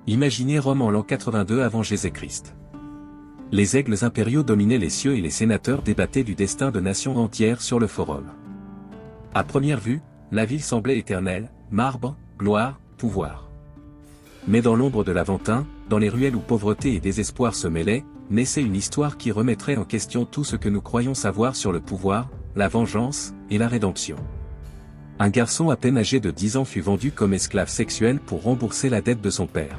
Imaginez Rome en l'an 82 avant Jésus-Christ. Les aigles impériaux dominaient les cieux et les sénateurs débattaient du destin de nations entières sur le forum. À première vue, la ville semblait éternelle, marbre, gloire, pouvoir. Mais dans l'ombre de l'Aventin, dans les ruelles où pauvreté et désespoir se mêlaient, naissait une histoire qui remettrait en question tout ce que nous croyons savoir sur le pouvoir, la vengeance, et la rédemption. Un garçon à peine âgé de 10 ans fut vendu comme esclave sexuel pour rembourser la dette de son père.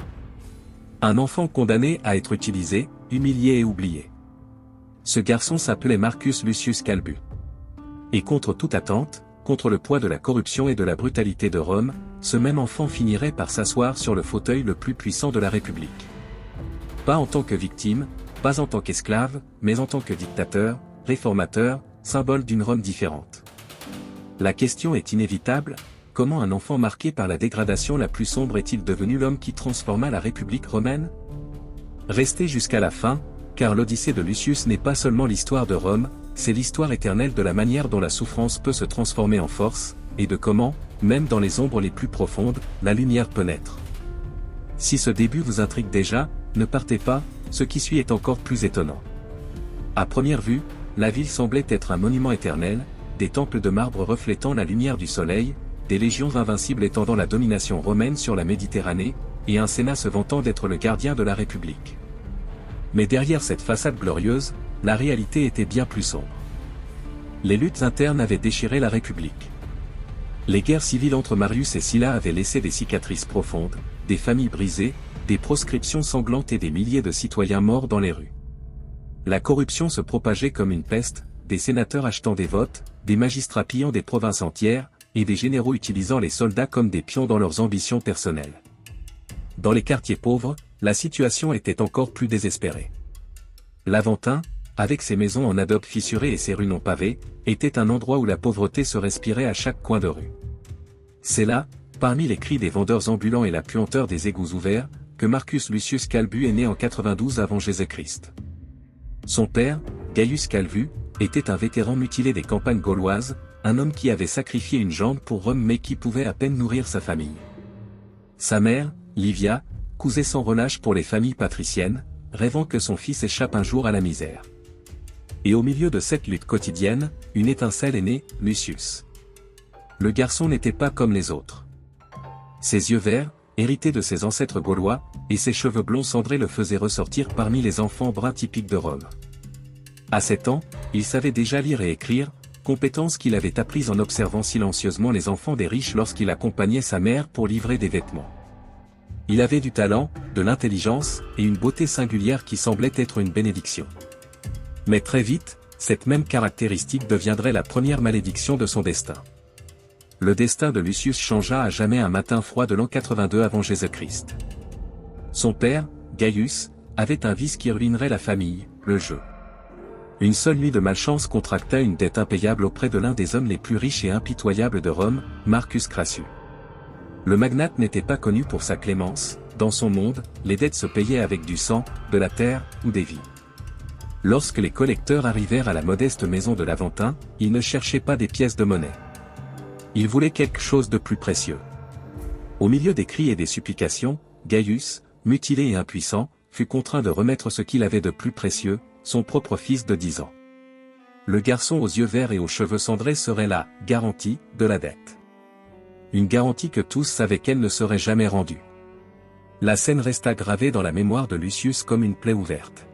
Un enfant condamné à être utilisé, humilié et oublié. Ce garçon s'appelait Marcus Lucius Calbu. Et contre toute attente, contre le poids de la corruption et de la brutalité de Rome, ce même enfant finirait par s'asseoir sur le fauteuil le plus puissant de la République. Pas en tant que victime, pas en tant qu'esclave, mais en tant que dictateur, réformateur, symbole d'une Rome différente. La question est inévitable, comment un enfant marqué par la dégradation la plus sombre est-il devenu l'homme qui transforma la République romaine? Restez jusqu'à la fin, car l'Odyssée de Lucius n'est pas seulement l'histoire de Rome, c'est l'histoire éternelle de la manière dont la souffrance peut se transformer en force, et de comment, même dans les ombres les plus profondes, la lumière peut naître. Si ce début vous intrigue déjà, ne partez pas, ce qui suit est encore plus étonnant. À première vue, la ville semblait être un monument éternel, des temples de marbre reflétant la lumière du soleil, des légions invincibles étendant la domination romaine sur la Méditerranée, et un Sénat se vantant d'être le gardien de la République. Mais derrière cette façade glorieuse, la réalité était bien plus sombre. Les luttes internes avaient déchiré la République. Les guerres civiles entre Marius et Sylla avaient laissé des cicatrices profondes, des familles brisées, des proscriptions sanglantes et des milliers de citoyens morts dans les rues. La corruption se propageait comme une peste, des sénateurs achetant des votes, des magistrats pillant des provinces entières, et des généraux utilisant les soldats comme des pions dans leurs ambitions personnelles. Dans les quartiers pauvres, la situation était encore plus désespérée. L'Aventin, avec ses maisons en adobe fissurées et ses rues non pavées, était un endroit où la pauvreté se respirait à chaque coin de rue. C'est là, parmi les cris des vendeurs ambulants et la puanteur des égouts ouverts, que Marcus Lucius Calbu est né en 92 avant Jésus-Christ. Son père, Gaius Calvu, était un vétéran mutilé des campagnes gauloises, un homme qui avait sacrifié une jambe pour Rome mais qui pouvait à peine nourrir sa famille. Sa mère, Livia, cousait sans relâche pour les familles patriciennes, rêvant que son fils échappe un jour à la misère. Et au milieu de cette lutte quotidienne, une étincelle est née, Lucius. Le garçon n'était pas comme les autres. Ses yeux verts, hérités de ses ancêtres gaulois, et ses cheveux blonds cendrés le faisaient ressortir parmi les enfants bruns typiques de Rome. À 7 ans, il savait déjà lire et écrire, compétence qu'il avait apprise en observant silencieusement les enfants des riches lorsqu'il accompagnait sa mère pour livrer des vêtements. Il avait du talent, de l'intelligence, et une beauté singulière qui semblait être une bénédiction. Mais très vite, cette même caractéristique deviendrait la première malédiction de son destin. Le destin de Lucius changea à jamais un matin froid de l'an 82 avant Jésus-Christ. Son père, Gaius, avait un vice qui ruinerait la famille, le jeu. Une seule nuit de malchance contracta une dette impayable auprès de l'un des hommes les plus riches et impitoyables de Rome, Marcus Crassus. Le magnate n'était pas connu pour sa clémence, dans son monde, les dettes se payaient avec du sang, de la terre, ou des vies. Lorsque les collecteurs arrivèrent à la modeste maison de l'Aventin, ils ne cherchaient pas des pièces de monnaie. Ils voulaient quelque chose de plus précieux. Au milieu des cris et des supplications, Gaius, mutilé et impuissant, fut contraint de remettre ce qu'il avait de plus précieux, son propre fils de 10 ans. Le garçon aux yeux verts et aux cheveux cendrés serait la garantie de la dette. Une garantie que tous savaient qu'elle ne serait jamais rendue. La scène resta gravée dans la mémoire de Lucius comme une plaie ouverte.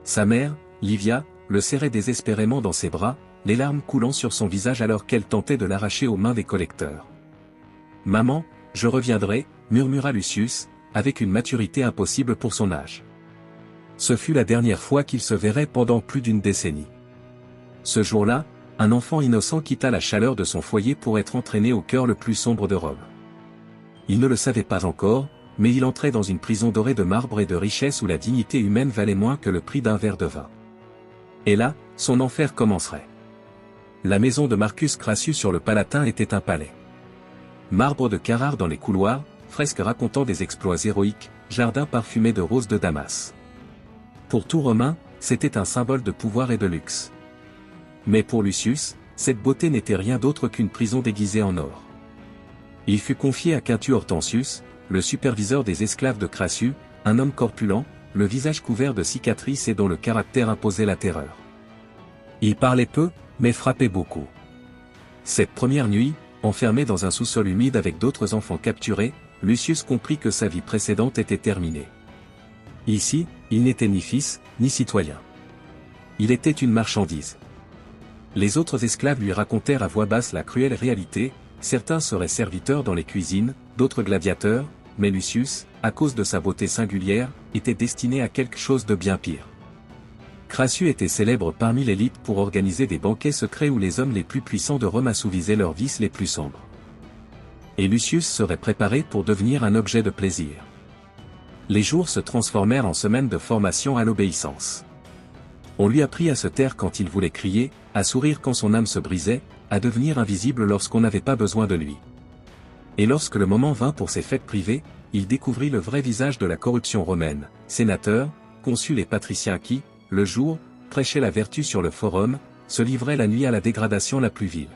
Sa mère, Livia, le serrait désespérément dans ses bras, les larmes coulant sur son visage alors qu'elle tentait de l'arracher aux mains des collecteurs. « Maman, je reviendrai », murmura Lucius, avec une maturité impossible pour son âge. Ce fut la dernière fois qu'ils se verraient pendant plus d'une décennie. Ce jour-là, un enfant innocent quitta la chaleur de son foyer pour être entraîné au cœur le plus sombre de Rome. Il ne le savait pas encore, mais il entrait dans une prison dorée de marbre et de richesse où la dignité humaine valait moins que le prix d'un verre de vin. Et là, son enfer commencerait. La maison de Marcus Crassus sur le Palatin était un palais. Marbre de Carrare dans les couloirs, fresques racontant des exploits héroïques, jardins parfumés de roses de Damas. Pour tout Romain, c'était un symbole de pouvoir et de luxe. Mais pour Lucius, cette beauté n'était rien d'autre qu'une prison déguisée en or. Il fut confié à Quintus Hortensius, le superviseur des esclaves de Crassus, un homme corpulent, le visage couvert de cicatrices et dont le caractère imposait la terreur. Il parlait peu, mais frappait beaucoup. Cette première nuit, enfermé dans un sous-sol humide avec d'autres enfants capturés, Lucius comprit que sa vie précédente était terminée. Ici, il n'était ni fils, ni citoyen. Il était une marchandise. Les autres esclaves lui racontèrent à voix basse la cruelle réalité, certains seraient serviteurs dans les cuisines, d'autres gladiateurs, mais Lucius, à cause de sa beauté singulière, était destiné à quelque chose de bien pire. Crassus était célèbre parmi l'élite pour organiser des banquets secrets où les hommes les plus puissants de Rome assouvisaient leurs vices les plus sombres. Et Lucius serait préparé pour devenir un objet de plaisir. Les jours se transformèrent en semaines de formation à l'obéissance. On lui apprit à se taire quand il voulait crier, à sourire quand son âme se brisait, à devenir invisible lorsqu'on n'avait pas besoin de lui. Et lorsque le moment vint pour ses fêtes privées, il découvrit le vrai visage de la corruption romaine, sénateurs, consuls et patriciens qui, le jour, prêchaient la vertu sur le forum, se livraient la nuit à la dégradation la plus vile.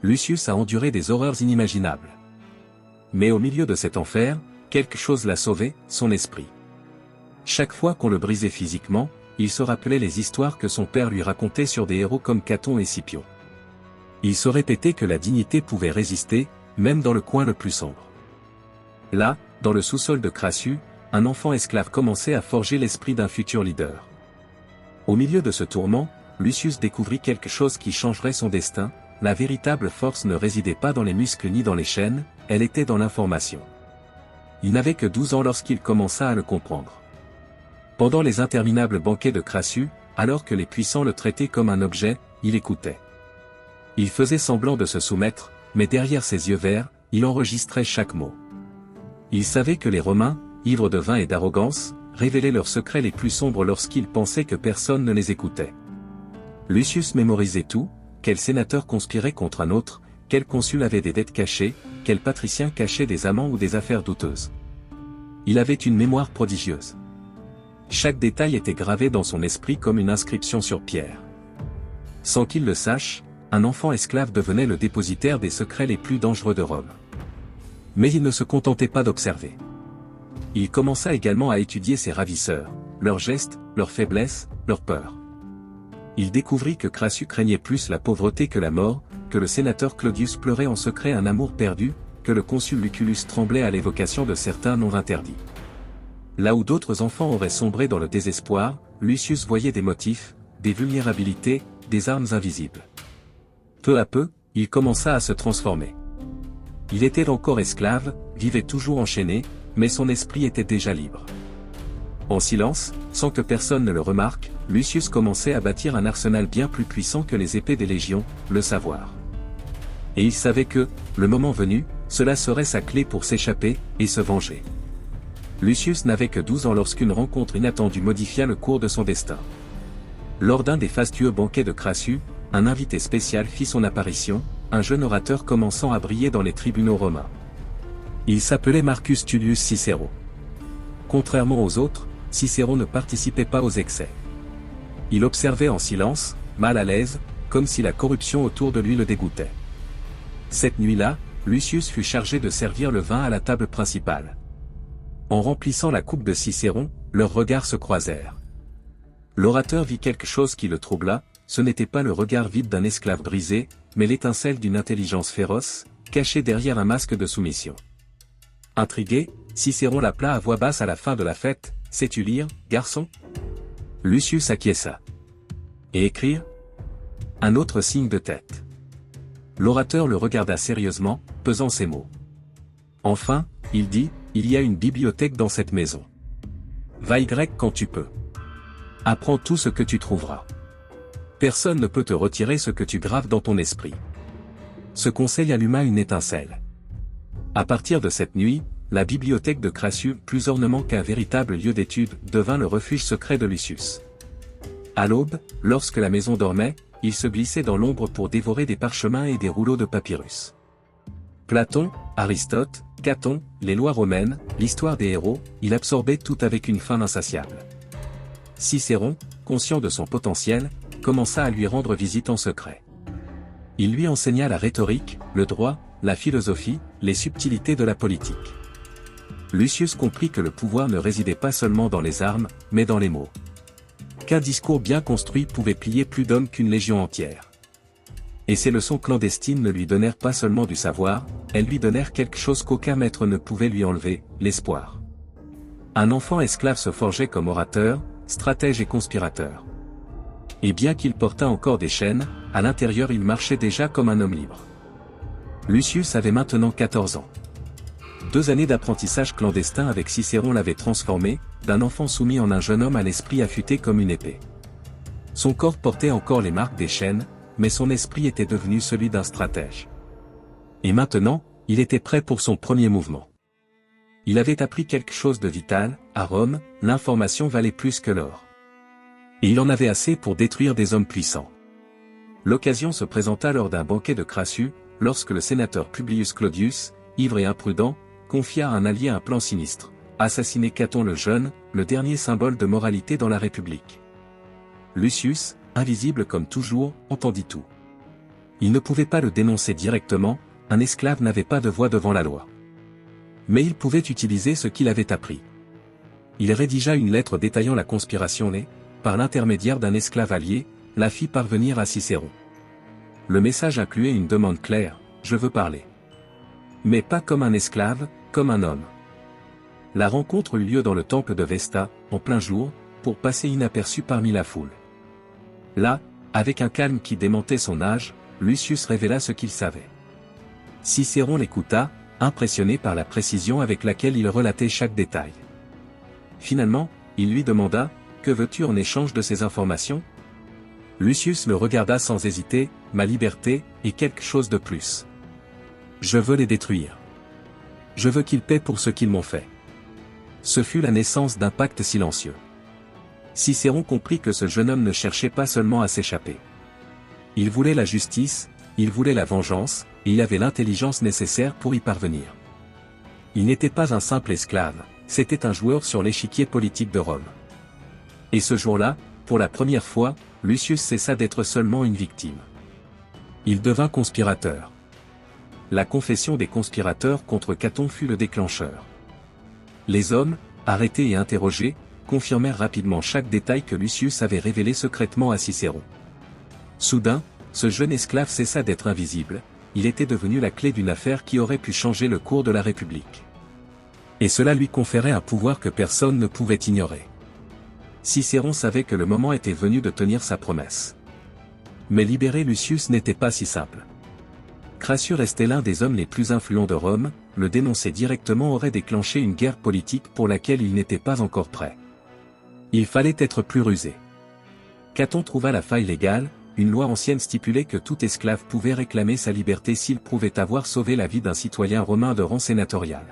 Lucius a enduré des horreurs inimaginables. Mais au milieu de cet enfer, quelque chose l'a sauvé, son esprit. Chaque fois qu'on le brisait physiquement, il se rappelait les histoires que son père lui racontait sur des héros comme Caton et Scipio. Il se répétait que la dignité pouvait résister, même dans le coin le plus sombre. Là, dans le sous-sol de Crassus, un enfant esclave commençait à forger l'esprit d'un futur leader. Au milieu de ce tourment, Lucius découvrit quelque chose qui changerait son destin. La véritable force ne résidait pas dans les muscles ni dans les chaînes, elle était dans l'information. Il n'avait que 12 ans lorsqu'il commença à le comprendre. Pendant les interminables banquets de Crassus, alors que les puissants le traitaient comme un objet, il écoutait. Il faisait semblant de se soumettre, mais derrière ses yeux verts, il enregistrait chaque mot. Il savait que les Romains, ivres de vin et d'arrogance, révélaient leurs secrets les plus sombres lorsqu'ils pensaient que personne ne les écoutait. Lucius mémorisait tout, quel sénateur conspirait contre un autre, quel consul avait des dettes cachées, quel patricien cachait des amants ou des affaires douteuses. Il avait une mémoire prodigieuse. Chaque détail était gravé dans son esprit comme une inscription sur pierre. Sans qu'il le sache, un enfant esclave devenait le dépositaire des secrets les plus dangereux de Rome. Mais il ne se contentait pas d'observer. Il commença également à étudier ses ravisseurs, leurs gestes, leurs faiblesses, leurs peurs. Il découvrit que Crassus craignait plus la pauvreté que la mort, que le sénateur Claudius pleurait en secret un amour perdu, que le consul Lucullus tremblait à l'évocation de certains noms interdits. Là où d'autres enfants auraient sombré dans le désespoir, Lucius voyait des motifs, des vulnérabilités, des armes invisibles. Peu à peu, il commença à se transformer. Il était encore esclave, vivait toujours enchaîné, mais son esprit était déjà libre. En silence, sans que personne ne le remarque, Lucius commençait à bâtir un arsenal bien plus puissant que les épées des légions, le savoir. Et il savait que, le moment venu, cela serait sa clé pour s'échapper, et se venger. Lucius n'avait que 12 ans lorsqu'une rencontre inattendue modifia le cours de son destin. Lors d'un des fastueux banquets de Crassus, un invité spécial fit son apparition, un jeune orateur commençant à briller dans les tribunaux romains. Il s'appelait Marcus Tullius Cicéro. Contrairement aux autres, Cicéron ne participait pas aux excès. Il observait en silence, mal à l'aise, comme si la corruption autour de lui le dégoûtait. Cette nuit-là, Lucius fut chargé de servir le vin à la table principale. En remplissant la coupe de Cicéron, leurs regards se croisèrent. L'orateur vit quelque chose qui le troubla, ce n'était pas le regard vide d'un esclave brisé, mais l'étincelle d'une intelligence féroce, cachée derrière un masque de soumission. Intrigué, Cicéron l'appela à voix basse à la fin de la fête, « Sais-tu lire, garçon ?» Lucius acquiesça. « Et écrire ?» Un autre signe de tête. L'orateur le regarda sérieusement, pesant ses mots. Enfin, il dit, « Il y a une bibliothèque dans cette maison. Va y quand tu peux. Apprends tout ce que tu trouveras. Personne ne peut te retirer ce que tu graves dans ton esprit. » Ce conseil alluma une étincelle. À partir de cette nuit, la bibliothèque de Crassus, plus ornement qu'un véritable lieu d'étude, devint le refuge secret de Lucius. À l'aube, lorsque la maison dormait, il se glissait dans l'ombre pour dévorer des parchemins et des rouleaux de papyrus. Platon, Aristote, Caton, les lois romaines, l'histoire des héros, il absorbait tout avec une faim insatiable. Cicéron, conscient de son potentiel, commença à lui rendre visite en secret. Il lui enseigna la rhétorique, le droit, la philosophie, les subtilités de la politique. Lucius comprit que le pouvoir ne résidait pas seulement dans les armes, mais dans les mots. Qu'un discours bien construit pouvait plier plus d'hommes qu'une légion entière. Et ces leçons clandestines ne lui donnèrent pas seulement du savoir, elles lui donnèrent quelque chose qu'aucun maître ne pouvait lui enlever, l'espoir. Un enfant esclave se forgeait comme orateur, stratège et conspirateur. Et bien qu'il portât encore des chaînes, à l'intérieur il marchait déjà comme un homme libre. Lucius avait maintenant 14 ans. 2 années d'apprentissage clandestin avec Cicéron l'avaient transformé, d'un enfant soumis en un jeune homme à l'esprit affûté comme une épée. Son corps portait encore les marques des chaînes, mais son esprit était devenu celui d'un stratège. Et maintenant, il était prêt pour son premier mouvement. Il avait appris quelque chose de vital, à Rome, l'information valait plus que l'or. Et il en avait assez pour détruire des hommes puissants. L'occasion se présenta lors d'un banquet de Crassus, lorsque le sénateur Publius Clodius, ivre et imprudent, confia à un allié un plan sinistre, assassiner Caton le Jeune, le dernier symbole de moralité dans la République. Lucius, invisible comme toujours, entendit tout. Il ne pouvait pas le dénoncer directement, un esclave n'avait pas de voix devant la loi. Mais il pouvait utiliser ce qu'il avait appris. Il rédigea une lettre détaillant la conspiration et, par l'intermédiaire d'un esclave allié, la fit parvenir à Cicéron. Le message incluait une demande claire, « Je veux parler. » Mais pas comme un esclave, comme un homme. La rencontre eut lieu dans le temple de Vesta, en plein jour, pour passer inaperçu parmi la foule. Là, avec un calme qui démentait son âge, Lucius révéla ce qu'il savait. Cicéron l'écouta, impressionné par la précision avec laquelle il relatait chaque détail. Finalement, il lui demanda, « Que veux-tu en échange de ces informations ?» Lucius le regarda sans hésiter, « Ma liberté, et quelque chose de plus. Je veux les détruire. Je veux qu'ils paient pour ce qu'ils m'ont fait. » Ce fut la naissance d'un pacte silencieux. Cicéron comprit que ce jeune homme ne cherchait pas seulement à s'échapper. Il voulait la justice, il voulait la vengeance, et il avait l'intelligence nécessaire pour y parvenir. Il n'était pas un simple esclave, c'était un joueur sur l'échiquier politique de Rome. Et ce jour-là, pour la première fois, Lucius cessa d'être seulement une victime. Il devint conspirateur. La confession des conspirateurs contre Caton fut le déclencheur. Les hommes, arrêtés et interrogés, confirmèrent rapidement chaque détail que Lucius avait révélé secrètement à Cicéron. Soudain, ce jeune esclave cessa d'être invisible, il était devenu la clé d'une affaire qui aurait pu changer le cours de la République. Et cela lui conférait un pouvoir que personne ne pouvait ignorer. Cicéron savait que le moment était venu de tenir sa promesse. Mais libérer Lucius n'était pas si simple. Crassus restait l'un des hommes les plus influents de Rome, le dénoncer directement aurait déclenché une guerre politique pour laquelle il n'était pas encore prêt. Il fallait être plus rusé. Caton trouva la faille légale, une loi ancienne stipulait que tout esclave pouvait réclamer sa liberté s'il prouvait avoir sauvé la vie d'un citoyen romain de rang sénatorial.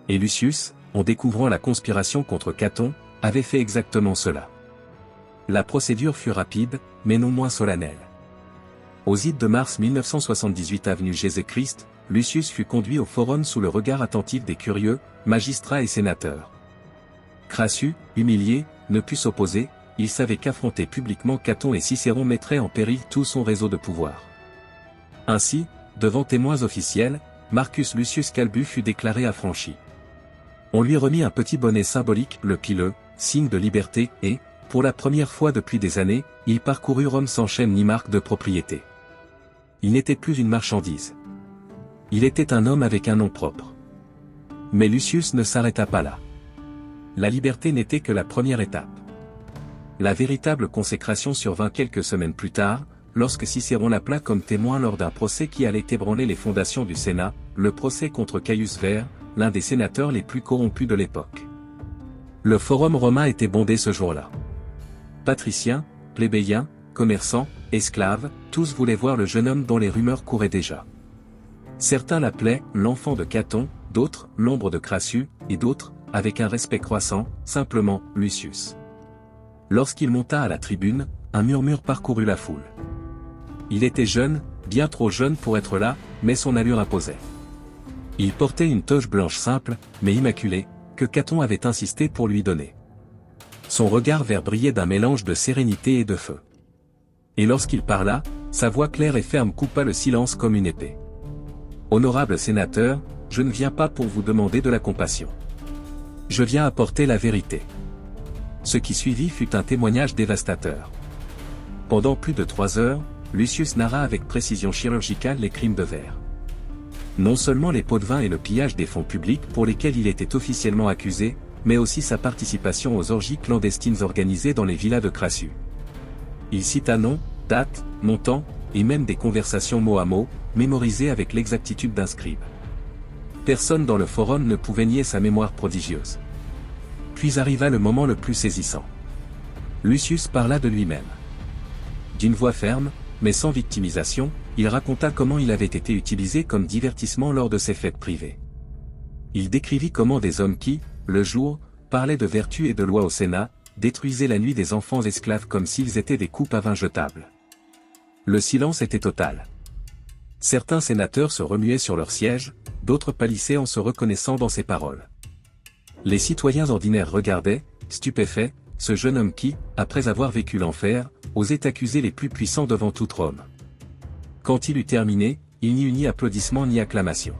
Et Lucius, en découvrant la conspiration contre Caton, avait fait exactement cela. La procédure fut rapide, mais non moins solennelle. Aux ides de mars 1978 avenue Jésus-Christ, Lucius fut conduit au forum sous le regard attentif des curieux, magistrats et sénateurs. Crassus, humilié, ne put s'opposer, il savait qu'affronter publiquement Caton et Cicéron mettrait en péril tout son réseau de pouvoir. Ainsi, devant témoins officiels, Marcus Lucius Calbus fut déclaré affranchi. On lui remit un petit bonnet symbolique, le pileux, signe de liberté, et, pour la première fois depuis des années, il parcourut Rome sans chaîne ni marque de propriété. Il n'était plus une marchandise. Il était un homme avec un nom propre. Mais Lucius ne s'arrêta pas là. La liberté n'était que la première étape. La véritable consécration survint quelques semaines plus tard, lorsque Cicéron l'appela comme témoin lors d'un procès qui allait ébranler les fondations du Sénat, le procès contre Caius Ver, l'un des sénateurs les plus corrompus de l'époque. Le forum romain était bondé ce jour-là. Patriciens, plébéiens, commerçants, esclaves, tous voulaient voir le jeune homme dont les rumeurs couraient déjà. Certains l'appelaient « l'enfant de Caton », d'autres « l'ombre de Crassus », et d'autres, avec un respect croissant, simplement « Lucius ». Lorsqu'il monta à la tribune, un murmure parcourut la foule. Il était jeune, bien trop jeune pour être là, mais son allure imposait. Il portait une toge blanche simple, mais immaculée, que Caton avait insisté pour lui donner. Son regard vert brillait d'un mélange de sérénité et de feu. Et lorsqu'il parla, sa voix claire et ferme coupa le silence comme une épée. « Honorable sénateur, je ne viens pas pour vous demander de la compassion. Je viens apporter la vérité. » Ce qui suivit fut un témoignage dévastateur. Pendant plus de 3 heures, Lucius narra avec précision chirurgicale les crimes de Vert. Non seulement les pots de vin et le pillage des fonds publics pour lesquels il était officiellement accusé, mais aussi sa participation aux orgies clandestines organisées dans les villas de Crassus. Il cita noms, dates, montants, et même des conversations mot à mot, mémorisées avec l'exactitude d'un scribe. Personne dans le forum ne pouvait nier sa mémoire prodigieuse. Puis arriva le moment le plus saisissant. Lucius parla de lui-même. D'une voix ferme, mais sans victimisation, il raconta comment il avait été utilisé comme divertissement lors de ses fêtes privées. Il décrivit comment des hommes qui, le jour, parlaient de vertu et de loi au Sénat, détruisaient la nuit des enfants esclaves comme s'ils étaient des coupes à vin jetables. Le silence était total. Certains sénateurs se remuaient sur leur siège, d'autres pâlissaient en se reconnaissant dans ses paroles. Les citoyens ordinaires regardaient, stupéfaits, ce jeune homme qui, après avoir vécu l'enfer, osait accuser les plus puissants devant toute Rome. Quand il eut terminé, il n'y eut ni applaudissements ni acclamations.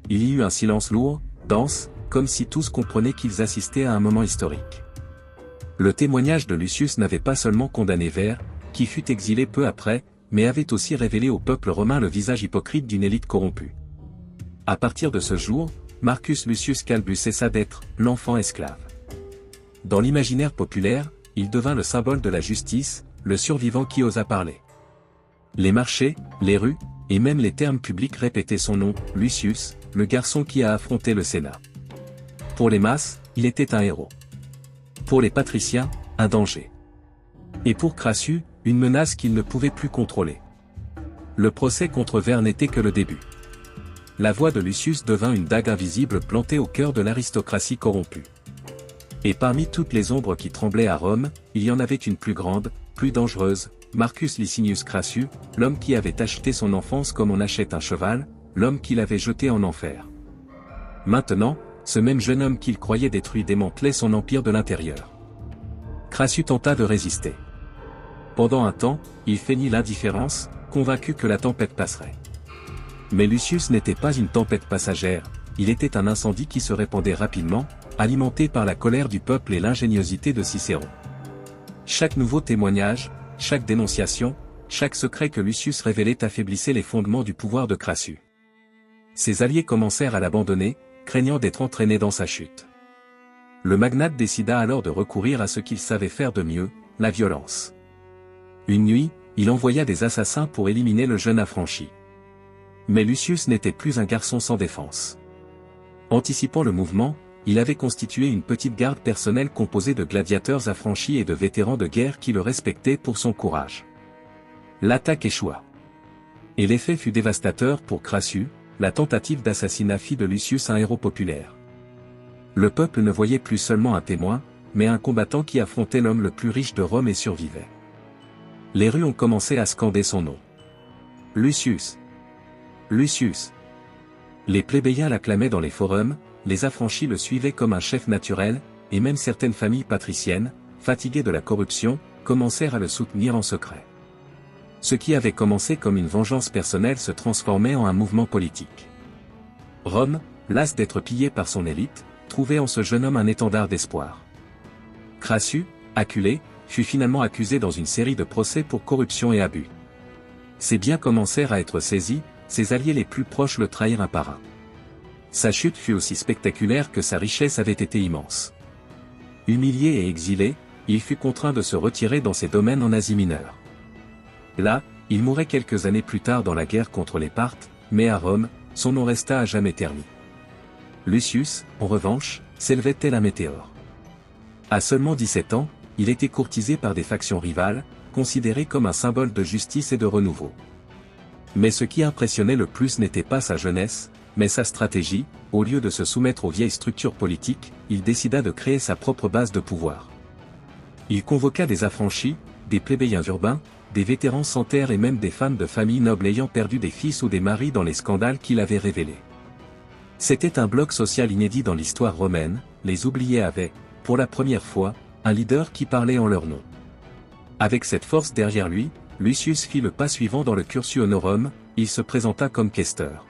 Il y eut un silence lourd, dense, comme si tous comprenaient qu'ils assistaient à un moment historique. Le témoignage de Lucius n'avait pas seulement condamné Vert, qui fut exilé peu après, mais avait aussi révélé au peuple romain le visage hypocrite d'une élite corrompue. À partir de ce jour, Marcus Lucius Calbus cessa d'être « l'enfant esclave ». Dans l'imaginaire populaire, il devint le symbole de la justice, le survivant qui osa parler. Les marchés, les rues, et même les termes publics répétaient son nom, Lucius, le garçon qui a affronté le Sénat. Pour les masses, il était un héros. Pour les patriciens, un danger. Et pour Crassus, une menace qu'il ne pouvait plus contrôler. Le procès contre Vert n'était que le début. La voix de Lucius devint une dague invisible plantée au cœur de l'aristocratie corrompue. Et parmi toutes les ombres qui tremblaient à Rome, il y en avait une plus grande, plus dangereuse, Marcus Licinius Crassus, l'homme qui avait acheté son enfance comme on achète un cheval, l'homme qu'il avait jeté en enfer. Maintenant, ce même jeune homme qu'il croyait détruit démantelait son empire de l'intérieur. Crassus tenta de résister. Pendant un temps, il feignit l'indifférence, convaincu que la tempête passerait. Mais Lucius n'était pas une tempête passagère, il était un incendie qui se répandait rapidement, alimenté par la colère du peuple et l'ingéniosité de Cicéron. Chaque nouveau témoignage, chaque dénonciation, chaque secret que Lucius révélait affaiblissait les fondements du pouvoir de Crassus. Ses alliés commencèrent à l'abandonner, craignant d'être entraînés dans sa chute. Le magnate décida alors de recourir à ce qu'il savait faire de mieux, la violence. Une nuit, il envoya des assassins pour éliminer le jeune affranchi. Mais Lucius n'était plus un garçon sans défense. Anticipant le mouvement, il avait constitué une petite garde personnelle composée de gladiateurs affranchis et de vétérans de guerre qui le respectaient pour son courage. L'attaque échoua. Et l'effet fut dévastateur pour Crassus, la tentative d'assassinat fit de Lucius un héros populaire. Le peuple ne voyait plus seulement un témoin, mais un combattant qui affrontait l'homme le plus riche de Rome et survivait. Les rues ont commencé à scander son nom. Lucius. Lucius. Les plébéiens l'acclamaient dans les forums, les affranchis le suivaient comme un chef naturel, et même certaines familles patriciennes, fatiguées de la corruption, commencèrent à le soutenir en secret. Ce qui avait commencé comme une vengeance personnelle se transformait en un mouvement politique. Rome, lasse d'être pillée par son élite, trouvait en ce jeune homme un étendard d'espoir. Crassus, acculé, fut finalement accusé dans une série de procès pour corruption et abus. Ses biens commencèrent à être saisis, ses alliés les plus proches le trahirent un par un. Sa chute fut aussi spectaculaire que sa richesse avait été immense. Humilié et exilé, il fut contraint de se retirer dans ses domaines en Asie mineure. Là, il mourait quelques années plus tard dans la guerre contre les Parthes, mais à Rome, son nom resta à jamais terni. Lucius, en revanche, s'élevait tel un météore. À seulement 17 ans, il était courtisé par des factions rivales, considéré comme un symbole de justice et de renouveau. Mais ce qui impressionnait le plus n'était pas sa jeunesse, mais sa stratégie. Au lieu de se soumettre aux vieilles structures politiques, il décida de créer sa propre base de pouvoir. Il convoqua des affranchis, des plébéiens urbains, des vétérans sans terre et même des femmes de famille nobles ayant perdu des fils ou des maris dans les scandales qu'il avait révélés. C'était un bloc social inédit dans l'histoire romaine, les oubliés avaient, pour la première fois, un leader qui parlait en leur nom. Avec cette force derrière lui, Lucius fit le pas suivant dans le Cursus Honorum, il se présenta comme questeur.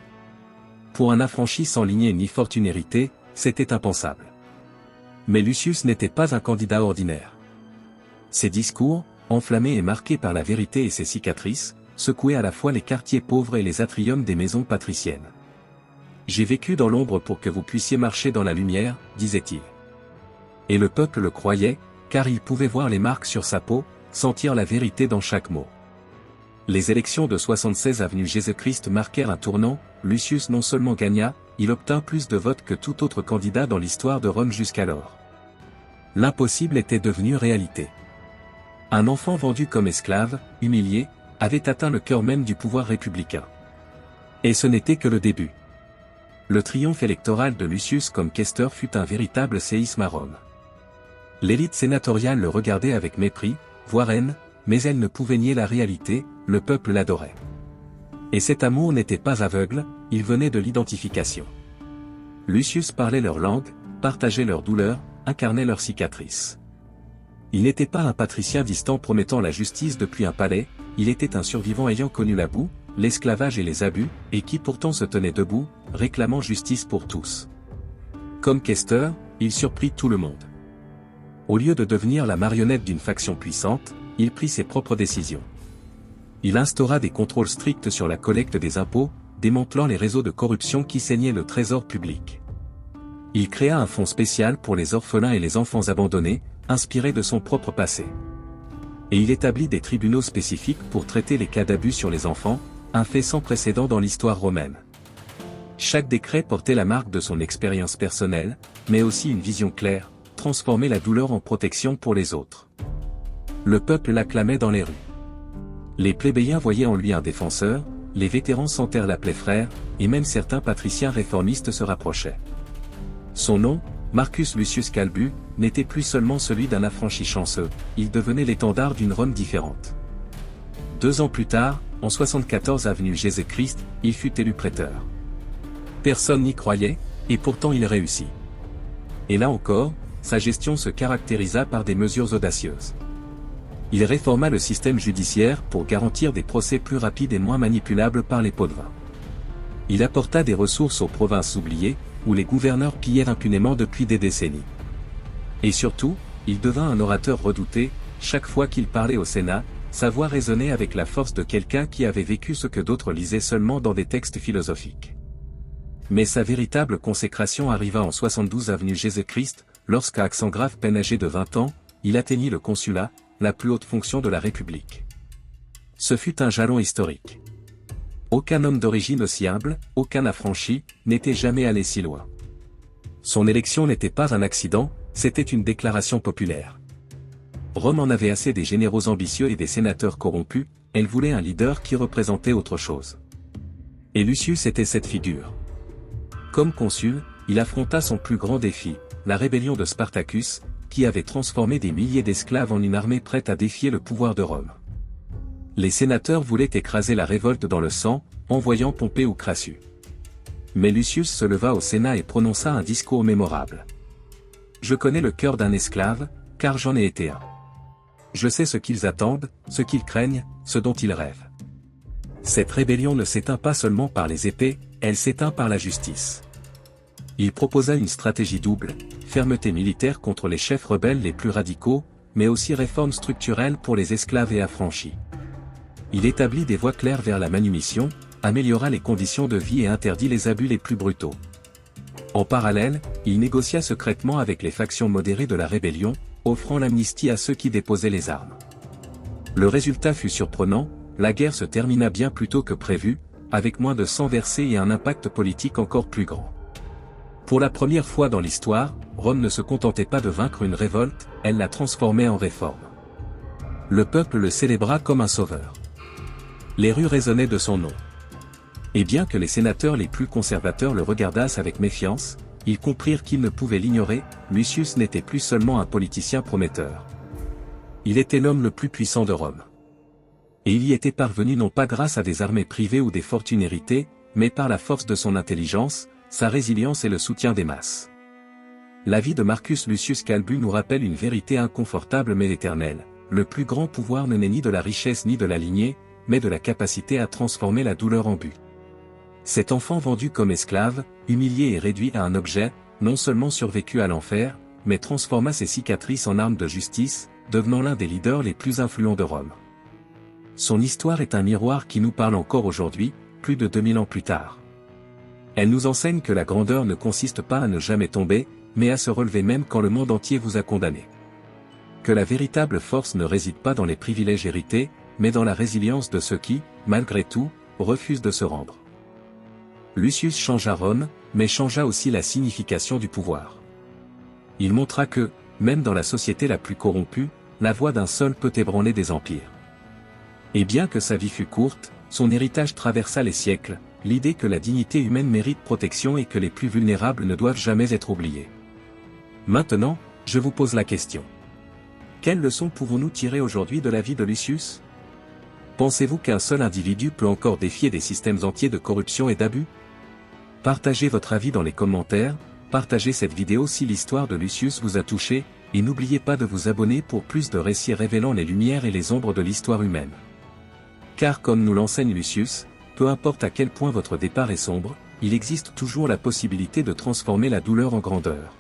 Pour un affranchi sans lignée ni fortune héritée, c'était impensable. Mais Lucius n'était pas un candidat ordinaire. Ses discours, enflammés et marqués par la vérité et ses cicatrices, secouaient à la fois les quartiers pauvres et les atriums des maisons patriciennes. « J'ai vécu dans l'ombre pour que vous puissiez marcher dans la lumière », disait-il. Et le peuple le croyait, car il pouvait voir les marques sur sa peau, sentir la vérité dans chaque mot. Les élections de 76 avenue Jésus-Christ marquèrent un tournant. Lucius non seulement gagna, il obtint plus de votes que tout autre candidat dans l'histoire de Rome jusqu'alors. L'impossible était devenu réalité. Un enfant vendu comme esclave, humilié, avait atteint le cœur même du pouvoir républicain. Et ce n'était que le début. Le triomphe électoral de Lucius comme questeur fut un véritable séisme à Rome. L'élite sénatoriale le regardait avec mépris, voire haine, mais elle ne pouvait nier la réalité, le peuple l'adorait. Et cet amour n'était pas aveugle, il venait de l'identification. Lucius parlait leur langue, partageait leurs douleurs, incarnait leurs cicatrices. Il n'était pas un patricien distant promettant la justice depuis un palais, il était un survivant ayant connu la boue, l'esclavage et les abus, et qui pourtant se tenait debout, réclamant justice pour tous. Comme questeur, il surprit tout le monde. Au lieu de devenir la marionnette d'une faction puissante, il prit ses propres décisions. Il instaura des contrôles stricts sur la collecte des impôts, démantelant les réseaux de corruption qui saignaient le trésor public. Il créa un fonds spécial pour les orphelins et les enfants abandonnés, inspiré de son propre passé. Et il établit des tribunaux spécifiques pour traiter les cas d'abus sur les enfants, un fait sans précédent dans l'histoire romaine. Chaque décret portait la marque de son expérience personnelle, mais aussi une vision claire, transformer la douleur en protection pour les autres. Le peuple l'acclamait dans les rues. Les plébéiens voyaient en lui un défenseur, les vétérans sentèrent l'appelaient frère, et même certains patriciens réformistes se rapprochaient. Son nom, Marcus Lucius Calbu, n'était plus seulement celui d'un affranchi chanceux, il devenait l'étendard d'une Rome différente. 2 ans plus tard, en 74 avenue Jésus-Christ, il fut élu préteur. Personne n'y croyait, et pourtant il réussit. Et là encore, sa gestion se caractérisa par des mesures audacieuses. Il réforma le système judiciaire pour garantir des procès plus rapides et moins manipulables par les pots de vin. Il apporta des ressources aux provinces oubliées, où les gouverneurs pillaient impunément depuis des décennies. Et surtout, il devint un orateur redouté, chaque fois qu'il parlait au Sénat, sa voix résonnait avec la force de quelqu'un qui avait vécu ce que d'autres lisaient seulement dans des textes philosophiques. Mais sa véritable consécration arriva en 72 avenue Jésus-Christ, lorsqu'à Alexandre peine âgé de 20 ans, il atteignit le consulat, la plus haute fonction de la République. Ce fut un jalon historique. Aucun homme d'origine aussi humble, aucun affranchi, n'était jamais allé si loin. Son élection n'était pas un accident, c'était une déclaration populaire. Rome en avait assez des généraux ambitieux et des sénateurs corrompus, elle voulait un leader qui représentait autre chose. Et Lucius était cette figure. Comme consul, il affronta son plus grand défi, la rébellion de Spartacus, qui avait transformé des milliers d'esclaves en une armée prête à défier le pouvoir de Rome. Les sénateurs voulaient écraser la révolte dans le sang, envoyant Pompée ou Crassus. Mais Lucius se leva au Sénat et prononça un discours mémorable. « Je connais le cœur d'un esclave, car j'en ai été un. Je sais ce qu'ils attendent, ce qu'ils craignent, ce dont ils rêvent. Cette rébellion ne s'éteint pas seulement par les épées, elle s'éteint par la justice. » Il proposa une stratégie double, fermeté militaire contre les chefs rebelles les plus radicaux, mais aussi réformes structurelles pour les esclaves et affranchis. Il établit des voies claires vers la manumission, améliora les conditions de vie et interdit les abus les plus brutaux. En parallèle, il négocia secrètement avec les factions modérées de la rébellion, offrant l'amnistie à ceux qui déposaient les armes. Le résultat fut surprenant, la guerre se termina bien plus tôt que prévu, avec moins de sang versé et un impact politique encore plus grand. Pour la première fois dans l'histoire, Rome ne se contentait pas de vaincre une révolte, elle la transformait en réforme. Le peuple le célébra comme un sauveur. Les rues résonnaient de son nom. Et bien que les sénateurs les plus conservateurs le regardassent avec méfiance, ils comprirent qu'ils ne pouvaient l'ignorer, Lucius n'était plus seulement un politicien prometteur. Il était l'homme le plus puissant de Rome. Et il y était parvenu non pas grâce à des armées privées ou des fortunes héritées, mais par la force de son intelligence, sa résilience et le soutien des masses. La vie de Marcus Lucius Calbu nous rappelle une vérité inconfortable mais éternelle. Le plus grand pouvoir ne naît ni de la richesse ni de la lignée, mais de la capacité à transformer la douleur en but. Cet enfant vendu comme esclave, humilié et réduit à un objet, non seulement survécut à l'enfer, mais transforma ses cicatrices en armes de justice, devenant l'un des leaders les plus influents de Rome. Son histoire est un miroir qui nous parle encore aujourd'hui, plus de 2000 ans plus tard. Elle nous enseigne que la grandeur ne consiste pas à ne jamais tomber, mais à se relever même quand le monde entier vous a condamné. Que la véritable force ne réside pas dans les privilèges hérités, mais dans la résilience de ceux qui, malgré tout, refusent de se rendre. Lucius changea Rome, mais changea aussi la signification du pouvoir. Il montra que, même dans la société la plus corrompue, la voix d'un seul peut ébranler des empires. Et bien que sa vie fût courte, son héritage traversa les siècles, l'idée que la dignité humaine mérite protection et que les plus vulnérables ne doivent jamais être oubliés. Maintenant, je vous pose la question. Quelles leçons pouvons-nous tirer aujourd'hui de la vie de Lucius? Pensez-vous qu'un seul individu peut encore défier des systèmes entiers de corruption et d'abus? Partagez votre avis dans les commentaires, partagez cette vidéo si l'histoire de Lucius vous a touché, et n'oubliez pas de vous abonner pour plus de récits révélant les lumières et les ombres de l'histoire humaine. Car comme nous l'enseigne Lucius, peu importe à quel point votre départ est sombre, il existe toujours la possibilité de transformer la douleur en grandeur.